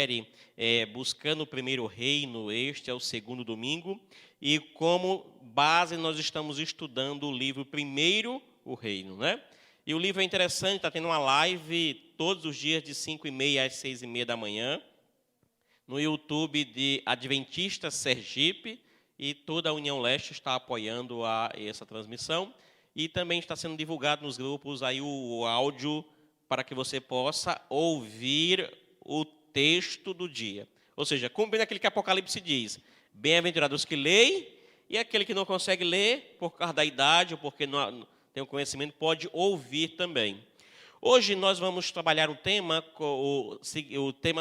série Buscando o Primeiro Reino. Este é o segundo domingo e como base nós estamos estudando o livro Primeiro o Reino, né? E o livro é interessante, está tendo uma live todos os dias de 5h30 às 6h30 da manhã no YouTube de Adventista Sergipe, e toda a União Leste está apoiando essa transmissão, e também está sendo divulgado nos grupos aí o áudio para que você possa ouvir o texto do dia. Ou seja, cumprindo aquilo que Apocalipse diz: bem-aventurados que leem, e aquele que não consegue ler, por causa da idade ou porque não tem o conhecimento, pode ouvir também. Hoje nós vamos trabalhar o tema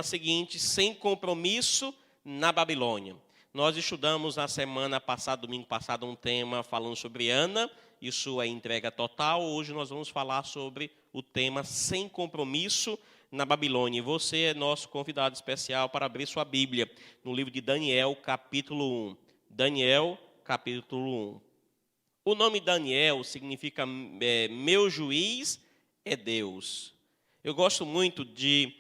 seguinte: sem compromisso na Babilônia. Nós estudamos na semana passada, domingo passado, um tema falando sobre Ana e sua entrega total. Hoje nós vamos falar sobre o tema sem compromisso na Babilônia. E você é nosso convidado especial para abrir sua Bíblia no livro de Daniel, capítulo 1. Daniel, capítulo 1. O nome Daniel significa meu juiz é Deus. Eu gosto muito de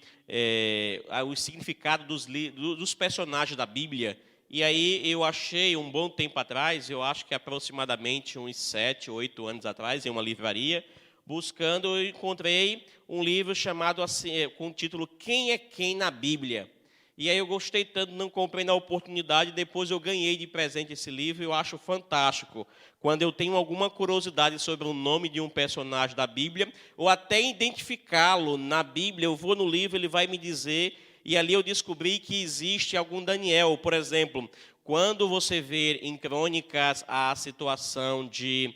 o significado dos personagens da Bíblia. E aí eu achei um bom tempo atrás, eu acho que aproximadamente uns 7, 8 anos atrás, em uma livraria, buscando, eu encontrei um livro chamado assim, com o título Quem é Quem na Bíblia. E aí eu gostei tanto, não comprei na oportunidade, depois eu ganhei de presente esse livro, e eu acho fantástico. Quando eu tenho alguma curiosidade sobre o nome de um personagem da Bíblia, ou até identificá-lo na Bíblia, eu vou no livro, ele vai me dizer, e ali eu descobri que existe algum Daniel. Por exemplo, quando você vê em Crônicas a situação de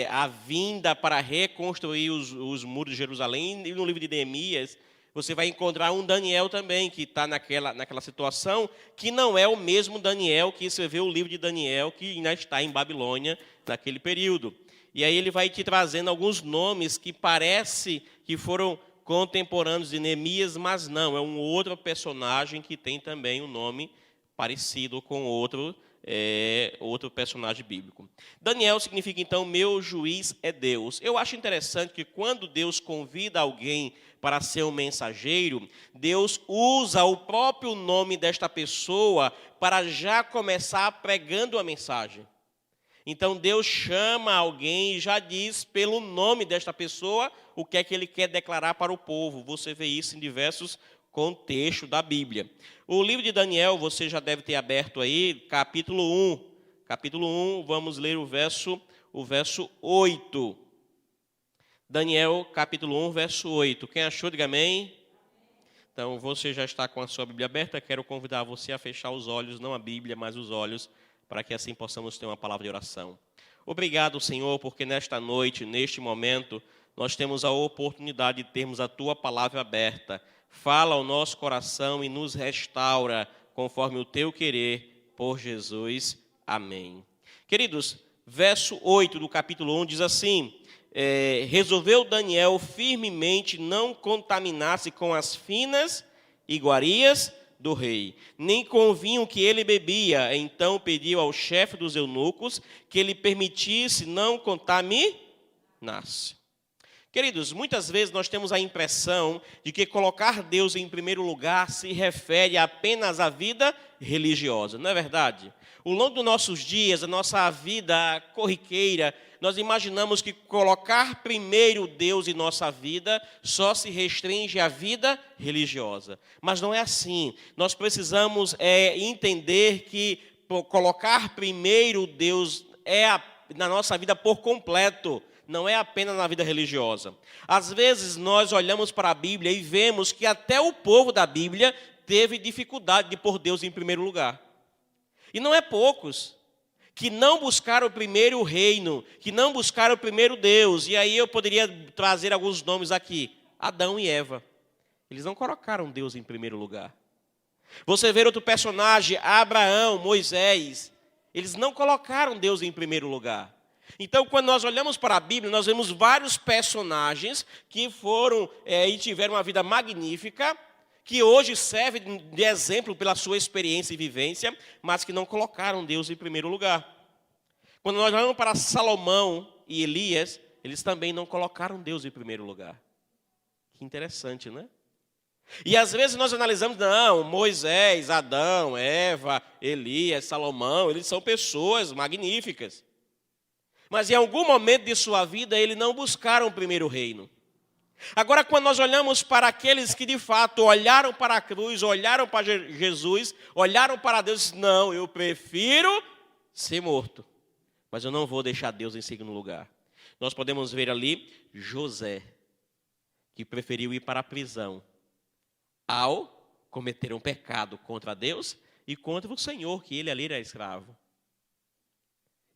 a vinda para reconstruir os muros de Jerusalém, e no livro de Neemias, você vai encontrar um Daniel também, que está naquela situação, que não é o mesmo Daniel que escreveu o livro de Daniel, que ainda está em Babilônia naquele período. E aí ele vai te trazendo alguns nomes que parece que foram contemporâneos de Neemias, mas não, é um outro personagem que tem também um nome parecido com outro personagem bíblico. Daniel significa, então, meu juiz é Deus. Eu acho interessante que quando Deus convida alguém para ser um mensageiro, Deus usa o próprio nome desta pessoa para já começar pregando a mensagem. Então Deus chama alguém e já diz pelo nome desta pessoa o que é que ele quer declarar para o povo. Você vê isso em diversos contextos da Bíblia. O livro de Daniel, você já deve ter aberto aí, capítulo 1. Capítulo 1, vamos ler o verso 8. Daniel, capítulo 1, verso 8. Quem achou, diga amém. Então, você já está com a sua Bíblia aberta. Quero convidar você a fechar os olhos, não a Bíblia, mas os olhos, para que assim possamos ter uma palavra de oração. Obrigado, Senhor, porque nesta noite, neste momento, nós temos a oportunidade de termos a Tua palavra aberta. Fala ao nosso coração e nos restaura, conforme o Teu querer, por Jesus. Amém. Queridos, verso 8 do capítulo 1 diz assim: resolveu Daniel firmemente não contaminar-se com as finas iguarias do rei, nem com o vinho que ele bebia. Então pediu ao chefe dos eunucos que ele permitisse não contaminar-se. Queridos, muitas vezes nós temos a impressão de que colocar Deus em primeiro lugar se refere apenas à vida religiosa, não é verdade? Ao longo dos nossos dias, a nossa vida corriqueira, nós imaginamos que colocar primeiro Deus em nossa vida só se restringe à vida religiosa. Mas não é assim. Nós precisamos entender que colocar primeiro Deus na nossa vida por completo. Não é apenas na vida religiosa. Às vezes nós olhamos para a Bíblia e vemos que até o povo da Bíblia teve dificuldade de pôr Deus em primeiro lugar. E não é poucos que não buscaram primeiro o reino, que não buscaram primeiro Deus. E aí eu poderia trazer alguns nomes aqui: Adão e Eva. Eles não colocaram Deus em primeiro lugar. Você vê outro personagem, Abraão, Moisés. Eles não colocaram Deus em primeiro lugar. Então, quando nós olhamos para a Bíblia, nós vemos vários personagens que foram e tiveram uma vida magnífica, que hoje servem de exemplo pela sua experiência e vivência, mas que não colocaram Deus em primeiro lugar. Quando nós olhamos para Salomão e Elias, eles também não colocaram Deus em primeiro lugar. Que interessante, né? E às vezes nós analisamos, não, Moisés, Adão, Eva, Elias, Salomão, eles são pessoas magníficas. Mas em algum momento de sua vida, eles não buscaram o primeiro reino. Agora, quando nós olhamos para aqueles que de fato olharam para a cruz, olharam para Jesus, olharam para Deus, não, eu prefiro ser morto, mas eu não vou deixar Deus em segundo lugar. Nós podemos ver ali José, que preferiu ir para a prisão ao cometer um pecado contra Deus e contra o Senhor, que ele ali era escravo.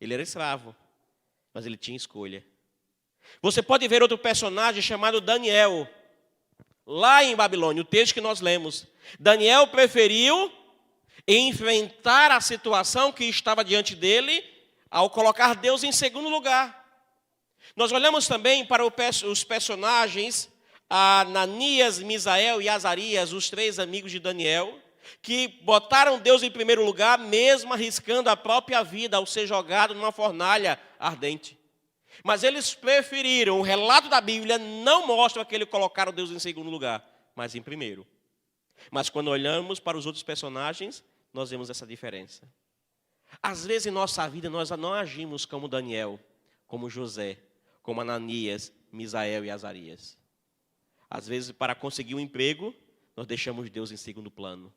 Ele era escravo, mas ele tinha escolha. Você pode ver outro personagem chamado Daniel, lá em Babilônia, o texto que nós lemos. Daniel preferiu enfrentar a situação que estava diante dele ao colocar Deus em segundo lugar. Nós olhamos também para os personagens Ananias, Misael e Azarias, os 3 amigos de Daniel, que botaram Deus em primeiro lugar, mesmo arriscando a própria vida ao ser jogado numa fornalha ardente. Mas eles preferiram, o relato da Bíblia não mostra que eles colocaram Deus em segundo lugar, mas em primeiro. Mas quando olhamos para os outros personagens, nós vemos essa diferença. Às vezes em nossa vida nós não agimos como Daniel, como José, como Ananias, Misael e Azarias. Às vezes para conseguir um emprego, nós deixamos Deus em segundo plano.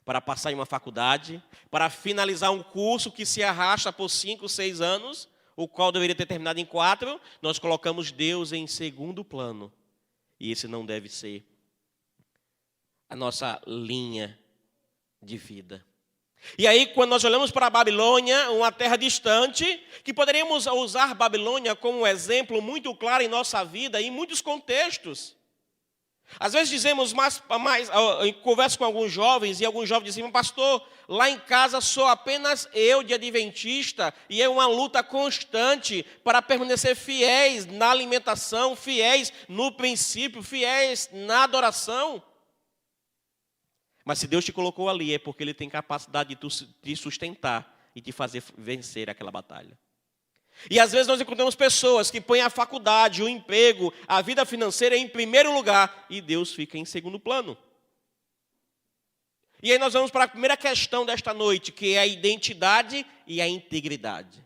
Para passar em uma faculdade, para finalizar um curso que se arrasta por 5, 6 anos, o qual deveria ter terminado em 4, nós colocamos Deus em segundo plano. E esse não deve ser a nossa linha de vida. E aí, quando nós olhamos para a Babilônia, uma terra distante, que poderíamos usar Babilônia como um exemplo muito claro em nossa vida, em muitos contextos. Às vezes dizemos, eu converso com alguns jovens, e alguns jovens dizem, pastor, lá em casa sou apenas eu de adventista, e é uma luta constante para permanecer fiéis na alimentação, fiéis no princípio, fiéis na adoração. Mas se Deus te colocou ali, é porque Ele tem capacidade de te sustentar e te fazer vencer aquela batalha. E às vezes nós encontramos pessoas que põem a faculdade, o emprego, a vida financeira em primeiro lugar e Deus fica em segundo plano. E aí nós vamos para a primeira questão desta noite, que é a identidade e a integridade.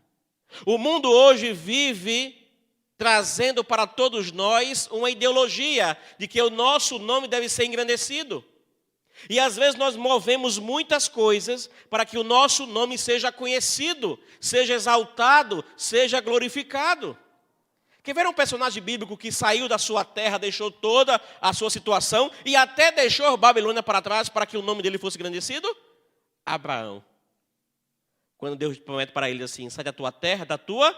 O mundo hoje vive trazendo para todos nós uma ideologia de que o nosso nome deve ser engrandecido. E às vezes nós movemos muitas coisas para que o nosso nome seja conhecido, seja exaltado, seja glorificado. Quer ver um personagem bíblico que saiu da sua terra, deixou toda a sua situação e até deixou Babilônia para trás para que o nome dele fosse engrandecido? Abraão. Quando Deus promete para ele assim, sai da tua terra, da tua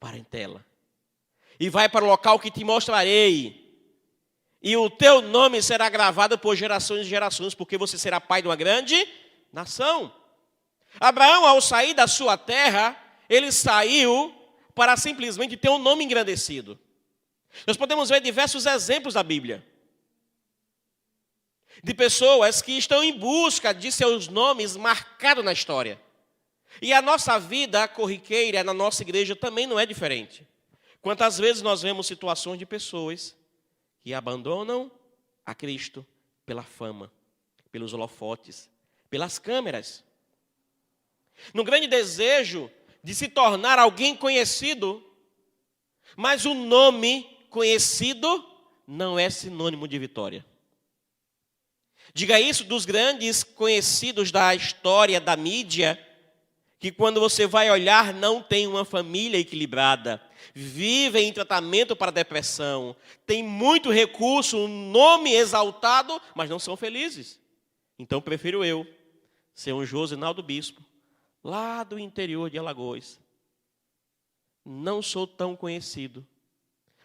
parentela, e vai para o local que te mostrarei. E o teu nome será gravado por gerações e gerações, porque você será pai de uma grande nação. Abraão, ao sair da sua terra, ele saiu para simplesmente ter um nome engrandecido. Nós podemos ver diversos exemplos da Bíblia, de pessoas que estão em busca de seus nomes marcados na história. E a nossa vida corriqueira na nossa igreja também não é diferente. Quantas vezes nós vemos situações de pessoas que abandonam a Cristo pela fama, pelos holofotes, pelas câmeras. No grande desejo de se tornar alguém conhecido, mas o nome conhecido não é sinônimo de vitória. Diga isso dos grandes conhecidos da história da mídia, que quando você vai olhar não tem uma família equilibrada, vivem em tratamento para depressão, tem muito recurso, um nome exaltado, mas não são felizes. Então prefiro eu ser um Josinaldo Bispo, lá do interior de Alagoas. Não sou tão conhecido.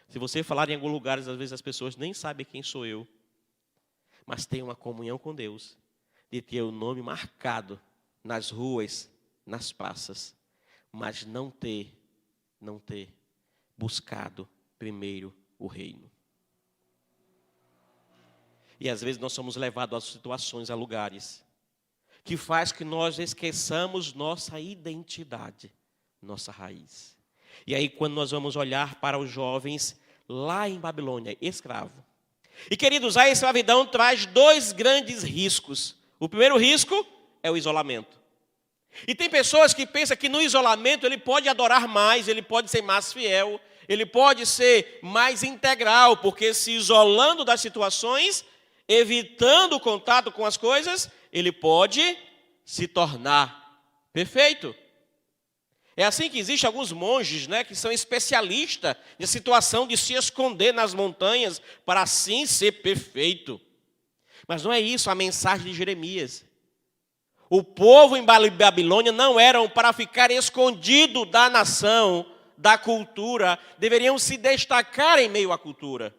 Se você falar em alguns lugares, às vezes as pessoas nem sabem quem sou eu. Mas tenho uma comunhão com Deus, de ter o nome marcado nas ruas, nas praças, mas não ter buscado primeiro o reino. E às vezes nós somos levados a situações, a lugares, que faz que nós esqueçamos nossa identidade, nossa raiz. E aí quando nós vamos olhar para os jovens lá em Babilônia, escravo, E, queridos, a escravidão traz dois grandes riscos. O primeiro risco é o isolamento. E tem pessoas que pensam que no isolamento ele pode adorar mais, ele pode ser mais fiel, ele pode ser mais integral, porque se isolando das situações, evitando o contato com as coisas, ele pode se tornar perfeito. É assim que existem alguns monges, né, que são especialistas de situação de se esconder nas montanhas para assim ser perfeito. Mas não é isso a mensagem de Jeremias. O povo em Babilônia não eram para ficar escondido da nação, da cultura, deveriam se destacar em meio à cultura.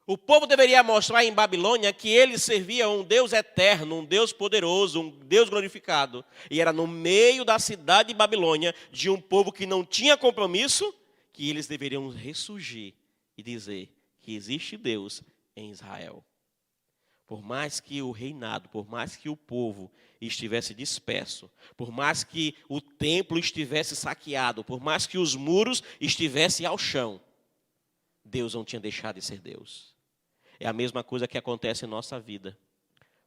O povo deveria mostrar em Babilônia que ele servia um Deus eterno, um Deus poderoso, um Deus glorificado. E era no meio da cidade de Babilônia, de um povo que não tinha compromisso, que eles deveriam ressurgir e dizer que existe Deus em Israel. Por mais que o reinado, por mais que o povo estivesse disperso, por mais que o templo estivesse saqueado, por mais que os muros estivessem ao chão, Deus não tinha deixado de ser Deus. É a mesma coisa que acontece em nossa vida.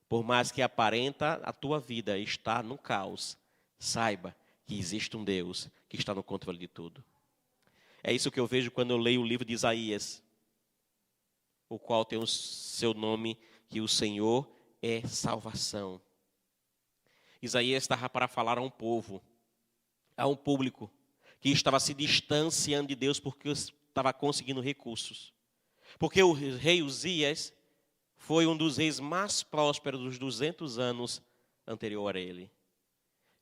Por mais que aparenta a tua vida estar no caos, saiba que existe um Deus que está no controle de tudo. É isso que eu vejo quando eu leio o livro de Isaías, o qual tem o seu nome, que o Senhor é salvação. Isaías estava para falar a um povo, a um público, que estava se distanciando de Deus porque estava conseguindo recursos. Porque o rei Uzias foi um dos reis mais prósperos dos 200 anos anterior a ele.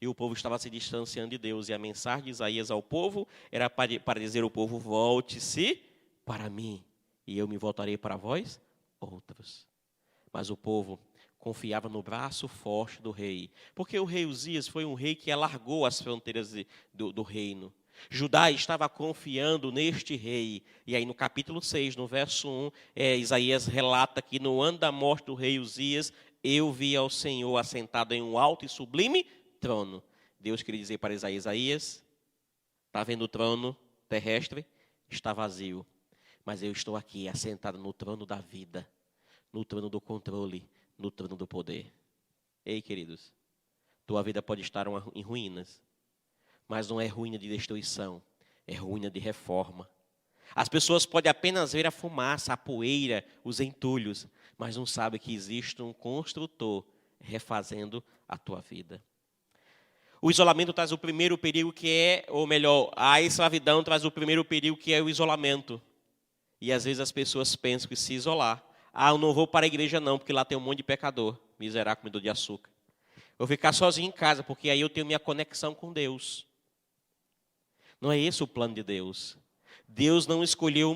E o povo estava se distanciando de Deus. E a mensagem de Isaías ao povo era para dizer ao povo: volte-se para mim, e eu me voltarei para vós outros. Mas o povo confiava no braço forte do rei. Porque o rei Uzias foi um rei que alargou as fronteiras do reino. Judá estava confiando neste rei. E aí no capítulo 6, no verso 1, Isaías relata que no ano da morte do rei Uzias, eu vi ao Senhor assentado em um alto e sublime trono. Deus queria dizer para Isaías, está vendo o trono terrestre? Está vazio. Mas eu estou aqui assentado no trono da vida, no trono do controle, no trono do poder. Ei, queridos, tua vida pode estar em ruínas. Mas não é ruína de destruição, é ruína de reforma. As pessoas podem apenas ver a fumaça, a poeira, os entulhos, mas não sabem que existe um construtor refazendo a tua vida. O isolamento traz o primeiro perigo a escravidão traz o primeiro perigo que é o isolamento. E às vezes as pessoas pensam que se isolar, eu não vou para a igreja não, porque lá tem um monte de pecador, miserável, comedor de açúcar. Eu vou ficar sozinho em casa, porque aí eu tenho minha conexão com Deus. Não é esse o plano de Deus. Deus não escolheu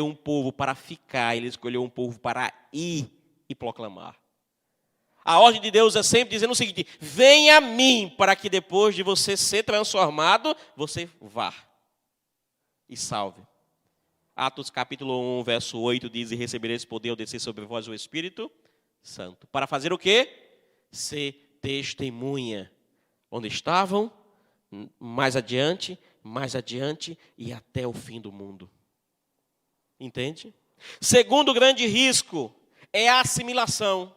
um povo para ficar, Ele escolheu um povo para ir e proclamar. A ordem de Deus é sempre dizendo o seguinte: venha a mim, para que depois de você ser transformado, você vá e salve. Atos capítulo 1, verso 8 diz: e recebereis poder ao descer sobre vós o Espírito Santo. Para fazer o quê? Ser testemunha. Onde estavam? Mais adiante e até o fim do mundo. Entende? Segundo grande risco é a assimilação.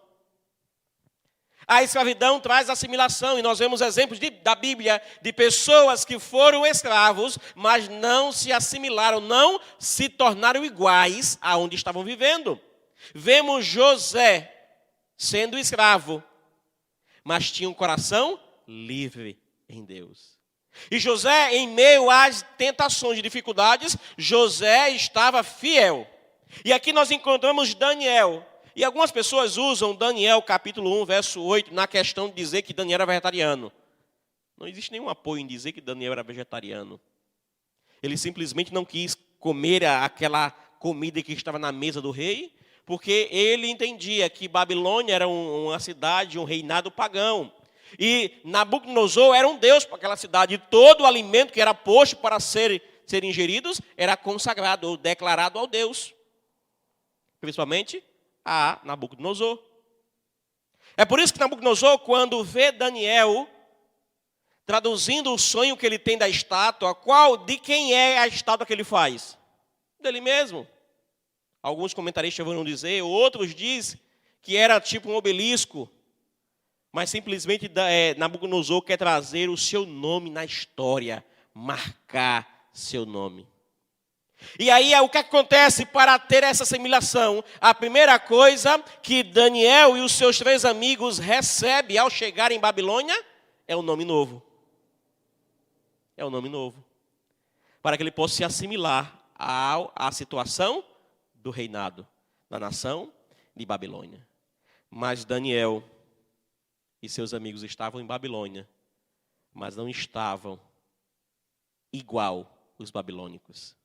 A escravidão traz assimilação, e nós vemos exemplos da Bíblia de pessoas que foram escravos, mas não se assimilaram, não se tornaram iguais aonde estavam vivendo. Vemos José sendo escravo, mas tinha um coração livre em Deus. E José, em meio às tentações e dificuldades, José estava fiel. E aqui nós encontramos Daniel. E algumas pessoas usam Daniel, capítulo 1, verso 8, na questão de dizer que Daniel era vegetariano. Não existe nenhum apoio em dizer que Daniel era vegetariano. Ele simplesmente não quis comer aquela comida que estava na mesa do rei, porque ele entendia que Babilônia era uma cidade, um reinado pagão. E Nabucodonosor era um deus para aquela cidade. E todo o alimento que era posto para ser ingeridos era consagrado ou declarado ao Deus. Principalmente a Nabucodonosor. É por isso que Nabucodonosor, quando vê Daniel traduzindo o sonho que ele tem da estátua, de quem é a estátua que ele faz? Dele mesmo. Alguns comentaristas vão dizer, outros dizem que era tipo um obelisco, mas simplesmente Nabucodonosor quer trazer o seu nome na história, marcar seu nome. E aí, o que acontece para ter essa assimilação? A primeira coisa que Daniel e os seus 3 amigos recebem ao chegar em Babilônia é o nome novo. É o nome novo. Para que ele possa se assimilar à situação do reinado, da nação de Babilônia. Mas Daniel e seus amigos estavam em Babilônia, mas não estavam igual os babilônicos.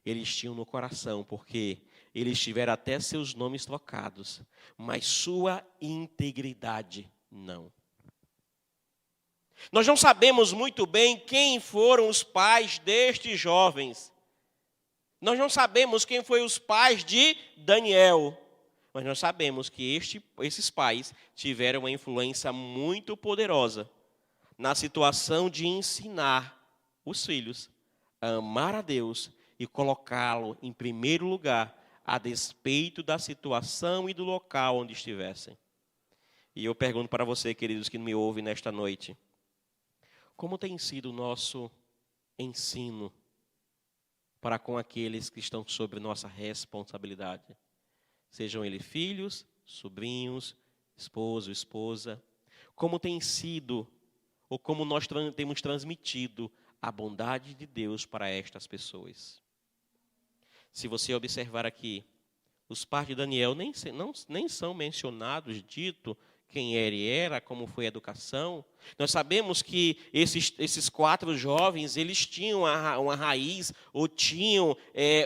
Eles tinham no coração, porque eles tiveram até seus nomes trocados, mas sua integridade não. Nós não sabemos muito bem quem foram os pais destes jovens. Nós não sabemos quem foram os pais de Daniel. Mas nós sabemos que esses pais tiveram uma influência muito poderosa na situação de ensinar os filhos a amar a Deus e colocá-lo em primeiro lugar, a despeito da situação e do local onde estivessem. E eu pergunto para você, queridos, que me ouvem nesta noite, como tem sido o nosso ensino para com aqueles que estão sob nossa responsabilidade? Sejam eles filhos, sobrinhos, esposo, esposa. Como tem sido, ou como nós temos transmitido a bondade de Deus para estas pessoas? Se você observar aqui, os pais de Daniel nem são mencionados, dito quem ele era, como foi a educação. Nós sabemos que esses 4 jovens, eles tinham uma raiz, ou tinham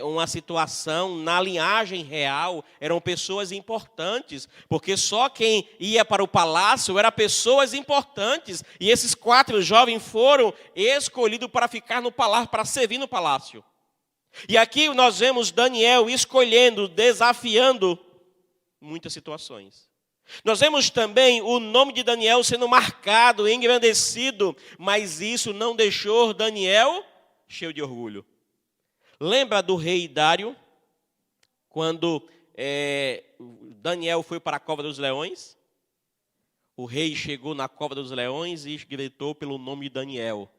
uma situação na linhagem real, eram pessoas importantes, porque só quem ia para o palácio eram pessoas importantes, e esses 4 jovens foram escolhidos para ficar no palácio, para servir no palácio. E aqui nós vemos Daniel escolhendo, desafiando muitas situações. Nós vemos também o nome de Daniel sendo marcado, engrandecido, mas isso não deixou Daniel cheio de orgulho. Lembra do rei Dário, quando Daniel foi para a cova dos leões? O rei chegou na cova dos leões e gritou pelo nome de Daniel,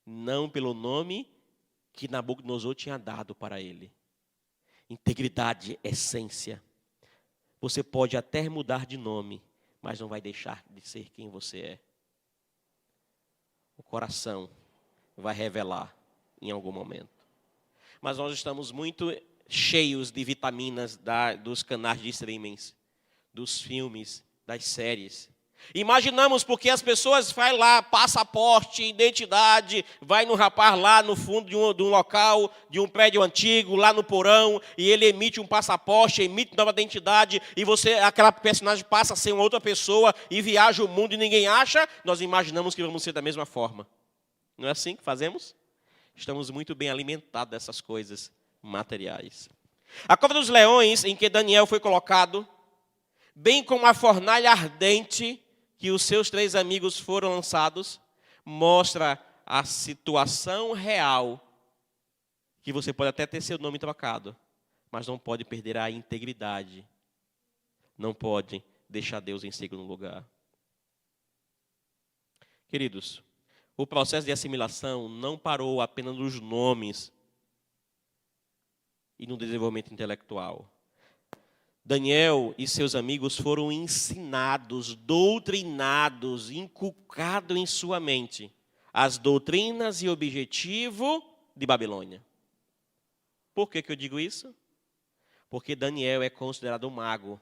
não pelo nome que Nabucodonosor tinha dado para ele. Integridade, essência. Você pode até mudar de nome, mas não vai deixar de ser quem você é. O coração vai revelar em algum momento. Mas nós estamos muito cheios de vitaminas dos canais de streamings, dos filmes, das séries. Imaginamos porque as pessoas vai lá, passaporte, identidade, vai no rapaz lá no fundo de um local, de um prédio antigo, lá no porão, e ele emite um passaporte, emite nova identidade, e aquela personagem passa a ser uma outra pessoa e viaja o mundo e ninguém acha, nós imaginamos que vamos ser da mesma forma. Não é assim que fazemos? Estamos muito bem alimentados dessas coisas materiais. A cova dos leões, em que Daniel foi colocado, bem como a fornalha ardente que os seus 3 amigos foram lançados, mostra a situação real, que você pode até ter seu nome trocado, mas não pode perder a integridade, não pode deixar Deus em segundo lugar. Queridos, o processo de assimilação não parou apenas nos nomes e no desenvolvimento intelectual. Daniel e seus amigos foram ensinados, doutrinados, inculcados em sua mente as doutrinas e objetivo de Babilônia. Por que eu digo isso? Porque Daniel é considerado um mago,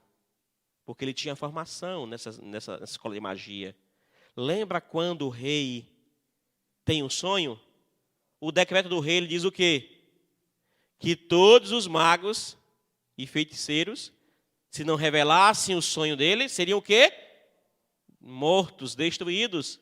porque ele tinha formação nessa escola de magia. Lembra quando o rei tem um sonho? O decreto do rei ele diz o quê? Que todos os magos e feiticeiros, se não revelassem o sonho dele, seriam o quê? Mortos, destruídos.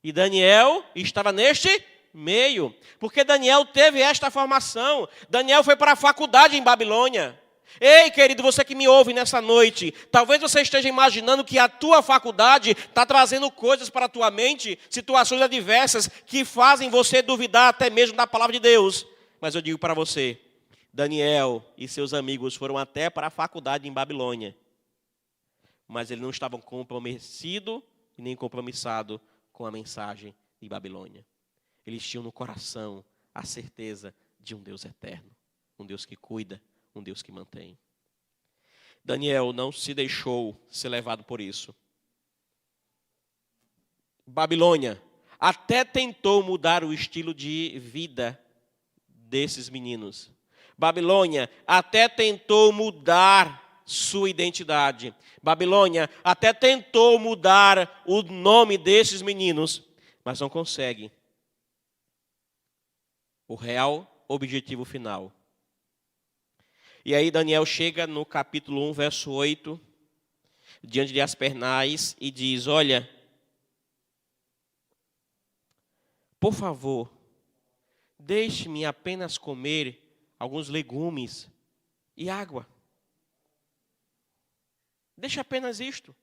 E Daniel estava neste meio, porque Daniel teve esta formação. Daniel foi para a faculdade em Babilônia. Ei, querido, você que me ouve nessa noite, talvez você esteja imaginando que a tua faculdade está trazendo coisas para a tua mente, situações adversas que fazem você duvidar até mesmo da palavra de Deus. Mas eu digo para você, Daniel e seus amigos foram até para a faculdade em Babilônia, mas eles não estavam comprometidos e nem compromissados com a mensagem de Babilônia. Eles tinham no coração a certeza de um Deus eterno, um Deus que cuida, um Deus que mantém. Daniel não se deixou ser levado por isso. Babilônia até tentou mudar o estilo de vida desses meninos. Babilônia até tentou mudar sua identidade. Babilônia até tentou mudar o nome desses meninos, mas não consegue. O real objetivo final. E aí Daniel chega no capítulo 1, verso 8, diante de Aspenaz e diz: olha, por favor, deixe-me apenas comer alguns legumes e água. Deixa apenas isto.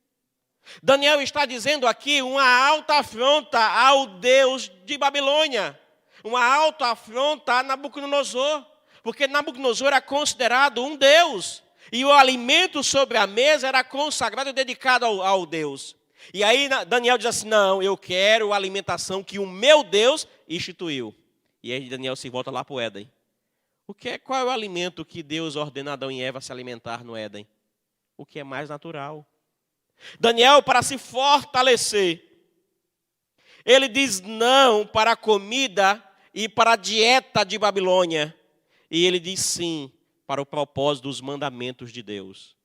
Daniel está dizendo aqui uma alta afronta ao Deus de Babilônia. Uma alta afronta a Nabucodonosor. Porque Nabucodonosor era considerado um Deus. E o alimento sobre a mesa era consagrado e dedicado ao Deus. E aí Daniel diz assim: não, eu quero a alimentação que o meu Deus instituiu. E aí Daniel se volta lá para o Éden. Qual é o alimento que Deus ordena a Adão e Eva se alimentar no Éden? O que é mais natural. Daniel, para se fortalecer, ele diz não para a comida e para a dieta de Babilônia. E ele diz sim para o propósito dos mandamentos de Deus.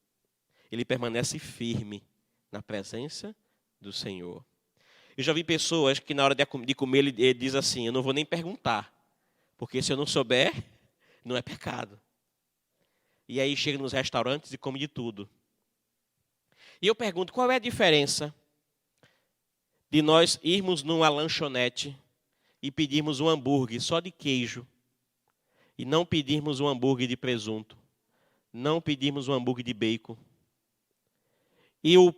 Ele permanece firme na presença do Senhor. Eu já vi pessoas que na hora de comer ele diz assim: eu não vou nem perguntar, porque se eu não souber, não é pecado. E aí chega nos restaurantes e come de tudo. E eu pergunto, qual é a diferença de nós irmos numa lanchonete e pedirmos um hambúrguer só de queijo e não pedirmos um hambúrguer de presunto, não pedirmos um hambúrguer de bacon, e o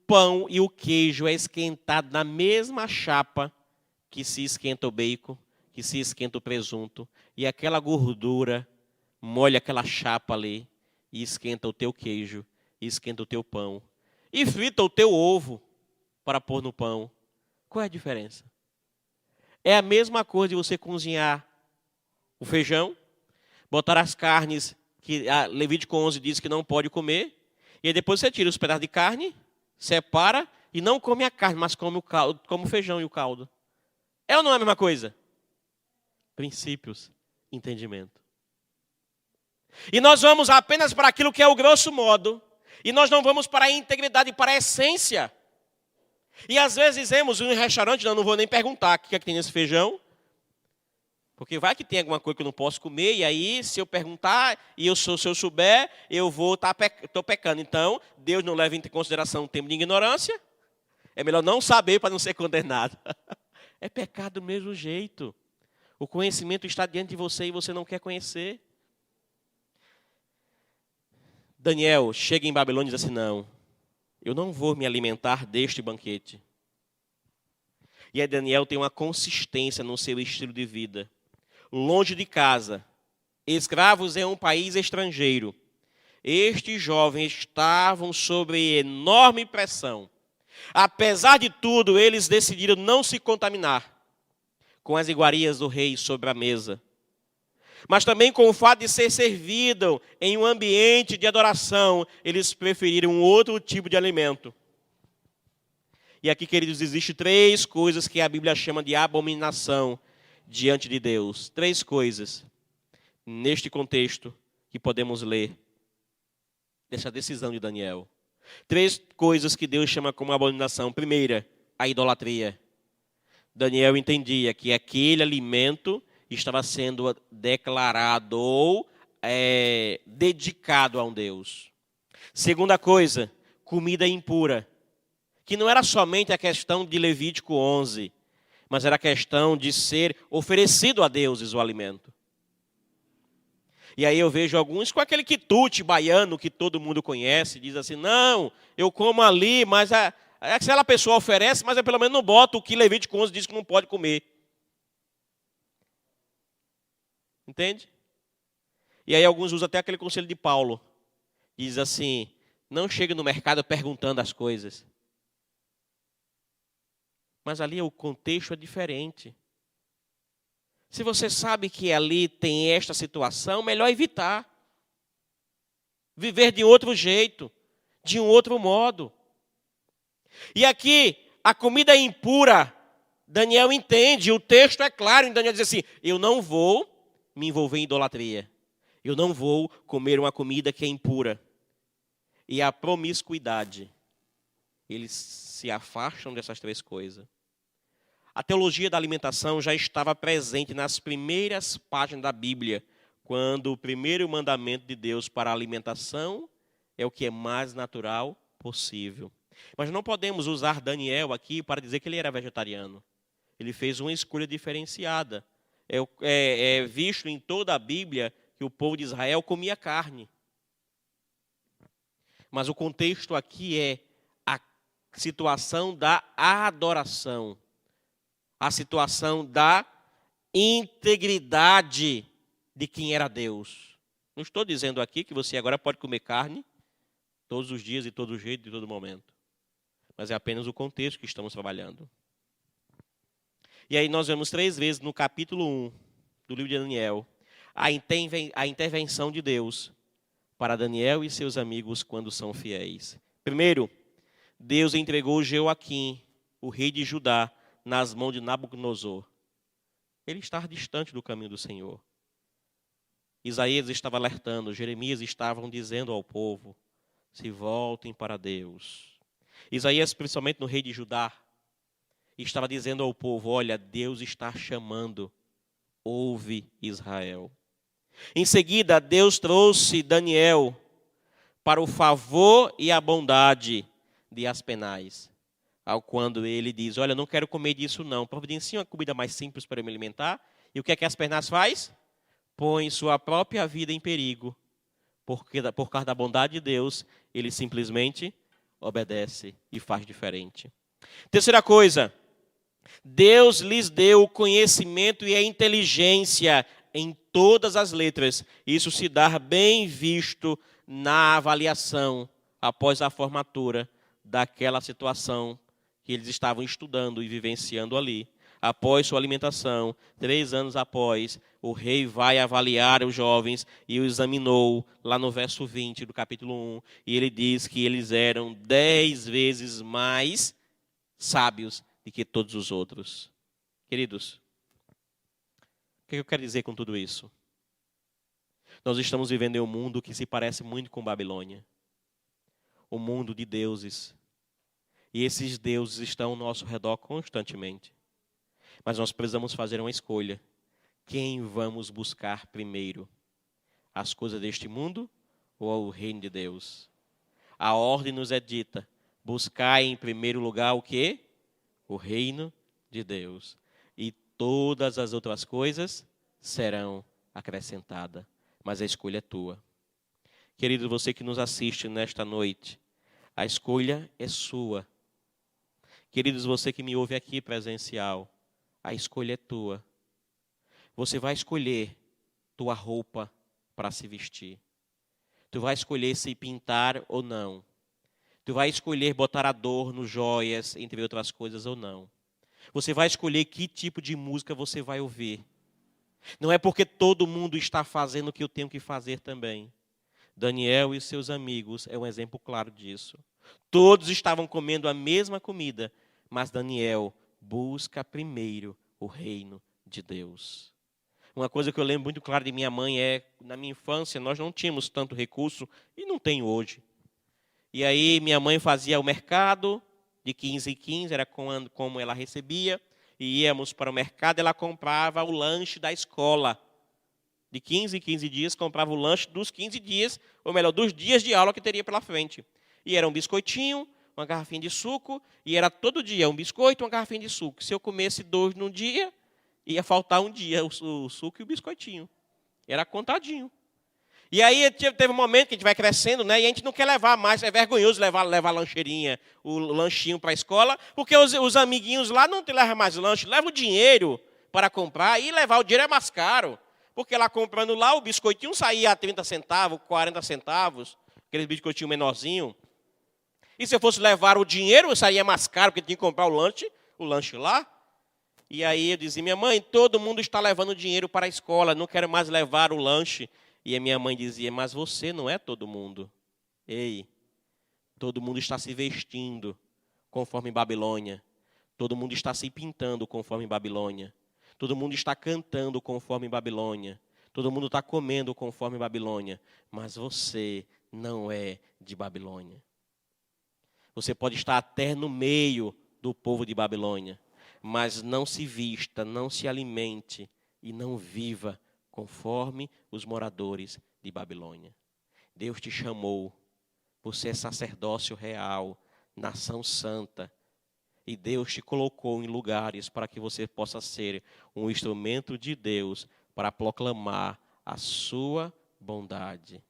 pão e o queijo é esquentado na mesma chapa que se esquenta o bacon, que se esquenta o presunto, e aquela gordura molha aquela chapa ali e esquenta o teu queijo, e esquenta o teu pão, e frita o teu ovo para pôr no pão. Qual é a diferença? É a mesma coisa de você cozinhar o feijão, botar as carnes que a Levítico 11 diz que não pode comer, e aí depois você tira os pedaços de carne, separa e não come a carne, mas come o caldo, come o feijão e o caldo. É ou não é a mesma coisa? Princípios, entendimento. E nós vamos apenas para aquilo que é o grosso modo, e nós não vamos para a integridade, para a essência. E às vezes dizemos em um restaurante: não vou nem perguntar o que é que tem nesse feijão, porque vai que tem alguma coisa que eu não posso comer, e aí se eu perguntar e se eu souber, eu vou estou pecando. Então, Deus não leva em consideração o tempo de ignorância. É melhor não saber para não ser condenado. É pecado do mesmo jeito. O conhecimento está diante de você e você não quer conhecer. Daniel chega em Babilônia e diz assim: não, eu não vou me alimentar deste banquete. E aí Daniel tem uma consistência no seu estilo de vida. Longe de casa, escravos em um país estrangeiro. Estes jovens estavam sob enorme pressão. Apesar de tudo, eles decidiram não se contaminar com as iguarias do rei sobre a mesa, mas também com o fato de ser servido em um ambiente de adoração, eles preferiram um outro tipo de alimento. E aqui, queridos, existem 3 coisas que a Bíblia chama de abominação diante de Deus. 3 coisas, neste contexto, que podemos ler dessa decisão de Daniel. 3 coisas que Deus chama como abominação. Primeira, a idolatria. Daniel entendia que aquele alimento estava sendo declarado ou dedicado a um Deus. Segunda coisa, comida impura. Que não era somente a questão de Levítico 11, mas era a questão de ser oferecido a deuses o alimento. E aí eu vejo alguns com aquele quitute baiano que todo mundo conhece, diz assim: não, eu como ali, mas aquela pessoa oferece, mas eu pelo menos não boto o que Levítico 11 diz que não pode comer. Entende? E aí alguns usam até aquele conselho de Paulo. Diz assim, não chegue no mercado perguntando as coisas. Mas ali o contexto é diferente. Se você sabe que ali tem esta situação, melhor evitar. Viver de outro jeito, de um outro modo. E aqui, a comida é impura. Daniel entende, o texto é claro. Daniel diz assim, eu não vou me envolver em idolatria. Eu não vou comer uma comida que é impura. E a promiscuidade. Eles se afastam dessas três coisas. A teologia da alimentação já estava presente nas primeiras páginas da Bíblia, quando o primeiro mandamento de Deus para a alimentação é o que é mais natural possível. Mas não podemos usar Daniel aqui para dizer que ele era vegetariano. Ele fez uma escolha diferenciada. É visto em toda a Bíblia que o povo de Israel comia carne. Mas o contexto aqui é a situação da adoração. A situação da integridade de quem era Deus. Não estou dizendo aqui que você agora pode comer carne todos os dias, de todo jeito, de todo momento. Mas é apenas o contexto que estamos trabalhando. E aí nós vemos 3 vezes no capítulo 1 do livro de Daniel a intervenção de Deus para Daniel e seus amigos quando são fiéis. Primeiro, Deus entregou Jeoaquim, o rei de Judá, nas mãos de Nabucodonosor. Ele estava distante do caminho do Senhor. Isaías estava alertando, Jeremias estavam dizendo ao povo, se voltem para Deus. Isaías, principalmente no rei de Judá, estava dizendo ao povo, olha, Deus está chamando, ouve Israel. Em seguida, Deus trouxe Daniel para o favor e a bondade de Aspenaz. Quando ele diz, olha, não quero comer disso não, providencie uma comida mais simples para eu me alimentar. E o que é que Aspenaz faz? Põe sua própria vida em perigo. Porque por causa da bondade de Deus, ele simplesmente obedece e faz diferente. Terceira coisa, Deus lhes deu o conhecimento e a inteligência em todas as letras. Isso se dá bem visto na avaliação após a formatura daquela situação que eles estavam estudando e vivenciando ali. Após sua alimentação, 3 anos após, o rei vai avaliar os jovens e o examinou, lá no verso 20 do capítulo 1. E ele diz que eles eram 10 vezes mais sábios do que todos os outros. Queridos, o que eu quero dizer com tudo isso? Nós estamos vivendo em um mundo que se parece muito com Babilônia. Um mundo de deuses. E esses deuses estão ao nosso redor constantemente. Mas nós precisamos fazer uma escolha. Quem vamos buscar primeiro? As coisas deste mundo ou o reino de Deus? A ordem nos é dita. Buscar em primeiro lugar o quê? O reino de Deus. E todas as outras coisas serão acrescentadas. Mas a escolha é tua. Querido, você que nos assiste nesta noite, a escolha é sua. Queridos, você que me ouve aqui presencial, a escolha é tua. Você vai escolher tua roupa para se vestir. Tu vai escolher se pintar ou não. Tu vai escolher botar adorno, joias, entre outras coisas ou não. Você vai escolher que tipo de música você vai ouvir. Não é porque todo mundo está fazendo o que eu tenho que fazer também. Daniel e seus amigos é um exemplo claro disso. Todos estavam comendo a mesma comida, mas Daniel busca primeiro o reino de Deus. Uma coisa que eu lembro muito claro de minha mãe é, na minha infância, nós não tínhamos tanto recurso, e não tem hoje. E aí minha mãe fazia o mercado, de 15 em 15, era como ela recebia, e íamos para o mercado, ela comprava o lanche da escola. De 15 em 15 dias, comprava o lanche dos 15 dias, ou melhor, dos dias de aula que teria pela frente. E era um biscoitinho, uma garrafinha de suco, e era todo dia um biscoito e uma garrafinha de suco. Se eu comesse 2 num dia, ia faltar um dia o suco e o biscoitinho. Era contadinho. E aí teve um momento que a gente vai crescendo, né? E a gente não quer levar mais, é vergonhoso levar a lancheirinha, o lanchinho para a escola, porque os amiguinhos lá não te levam mais lanche, levam o dinheiro para comprar, e levar o dinheiro é mais caro. Porque lá comprando lá, o biscoitinho saía a 30 centavos, 40 centavos, aquele biscoitinho menorzinho. E se eu fosse levar o dinheiro, saía mais caro, porque tinha que comprar o lanche lá. E aí eu dizia, minha mãe, todo mundo está levando dinheiro para a escola, não quero mais levar o lanche. E a minha mãe dizia, mas você não é todo mundo. Ei, todo mundo está se vestindo conforme Babilônia. Todo mundo está se pintando conforme Babilônia. Todo mundo está cantando conforme Babilônia. Todo mundo está comendo conforme Babilônia. Mas você não é de Babilônia. Você pode estar até no meio do povo de Babilônia, mas não se vista, não se alimente e não viva conforme os moradores de Babilônia. Deus te chamou por ser sacerdócio real, nação santa, e Deus te colocou em lugares para que você possa ser um instrumento de Deus para proclamar a sua bondade.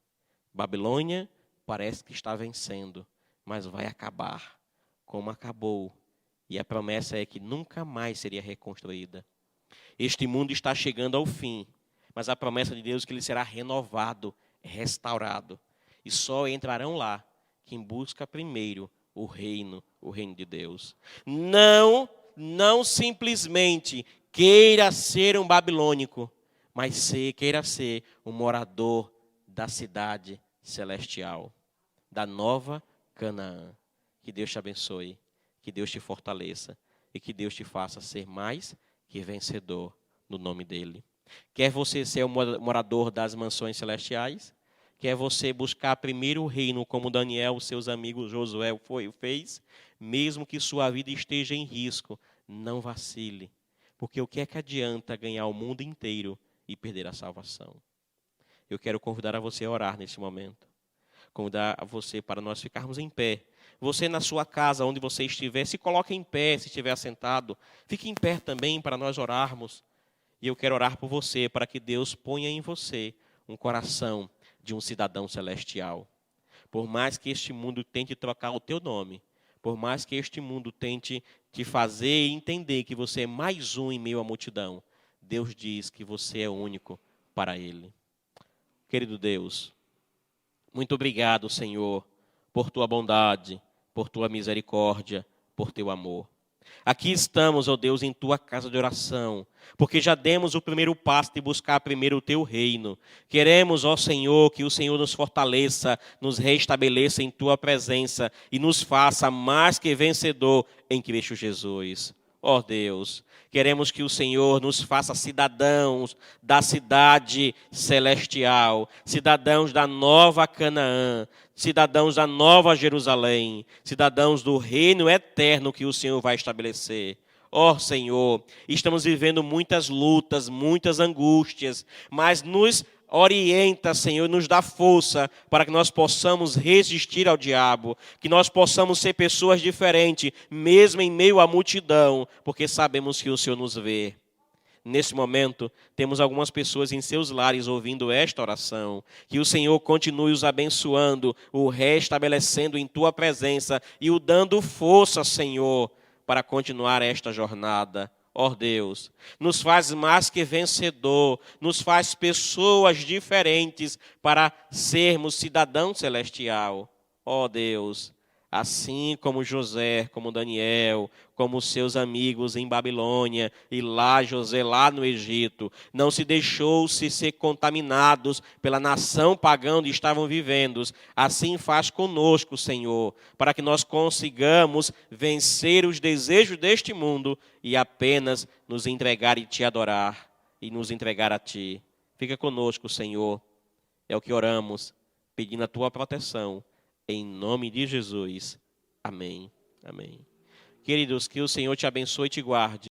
Babilônia parece que está vencendo, mas vai acabar como acabou. E a promessa é que nunca mais seria reconstruída. Este mundo está chegando ao fim, mas a promessa de Deus é que ele será renovado, restaurado. E só entrarão lá quem busca primeiro o reino de Deus. Não simplesmente queira ser um babilônico, mas queira ser um morador da cidade celestial, da nova Canaã. Que Deus te abençoe, que Deus te fortaleça e que Deus te faça ser mais que vencedor no nome dele. Quer você ser um morador das mansões celestiais? Quer você buscar primeiro o reino, como Daniel, seus amigos Josué fez? Mesmo que sua vida esteja em risco, não vacile. Porque o que é que adianta ganhar o mundo inteiro e perder a salvação? Eu quero convidar a você a orar nesse momento. Convidar a você para nós ficarmos em pé. Você na sua casa, onde você estiver, se coloque em pé, se estiver assentado. Fique em pé também para nós orarmos. E eu quero orar por você, para que Deus ponha em você um coração de um cidadão celestial. Por mais que este mundo tente trocar o teu nome, por mais que este mundo tente te fazer entender que você é mais um em meio à multidão, Deus diz que você é único para Ele. Querido Deus, muito obrigado, Senhor, por tua bondade, por tua misericórdia, por teu amor. Aqui estamos, ó Deus, em tua casa de oração, porque já demos o primeiro passo de buscar primeiro o teu reino. Queremos, ó Senhor, que o Senhor nos fortaleça, nos restabeleça em tua presença e nos faça mais que vencedor em Cristo Jesus. Ó Deus, queremos que o Senhor nos faça cidadãos da cidade celestial, cidadãos da nova Canaã, cidadãos da nova Jerusalém, cidadãos do reino eterno que o Senhor vai estabelecer. Ó Senhor, estamos vivendo muitas lutas, muitas angústias, mas nos orienta, Senhor, nos dá força para que nós possamos resistir ao diabo, que nós possamos ser pessoas diferentes, mesmo em meio à multidão, porque sabemos que o Senhor nos vê. Nesse momento, temos algumas pessoas em seus lares ouvindo esta oração. Que o Senhor continue os abençoando, o restabelecendo em tua presença e o dando força, Senhor, para continuar esta jornada. Ó Deus, nos faz mais que vencedor, nos faz pessoas diferentes para sermos cidadão celestial. Ó Deus, assim como José, como Daniel, como seus amigos em Babilônia e lá José, lá no Egito, não se deixou-se ser contaminados pela nação pagã onde estavam vivendo. Assim faz conosco, Senhor, para que nós consigamos vencer os desejos deste mundo e apenas nos entregar e te adorar e nos entregar a ti. Fica conosco, Senhor. É o que oramos, pedindo a tua proteção. Em nome de Jesus. Amém. Amém. Queridos, que o Senhor te abençoe e te guarde.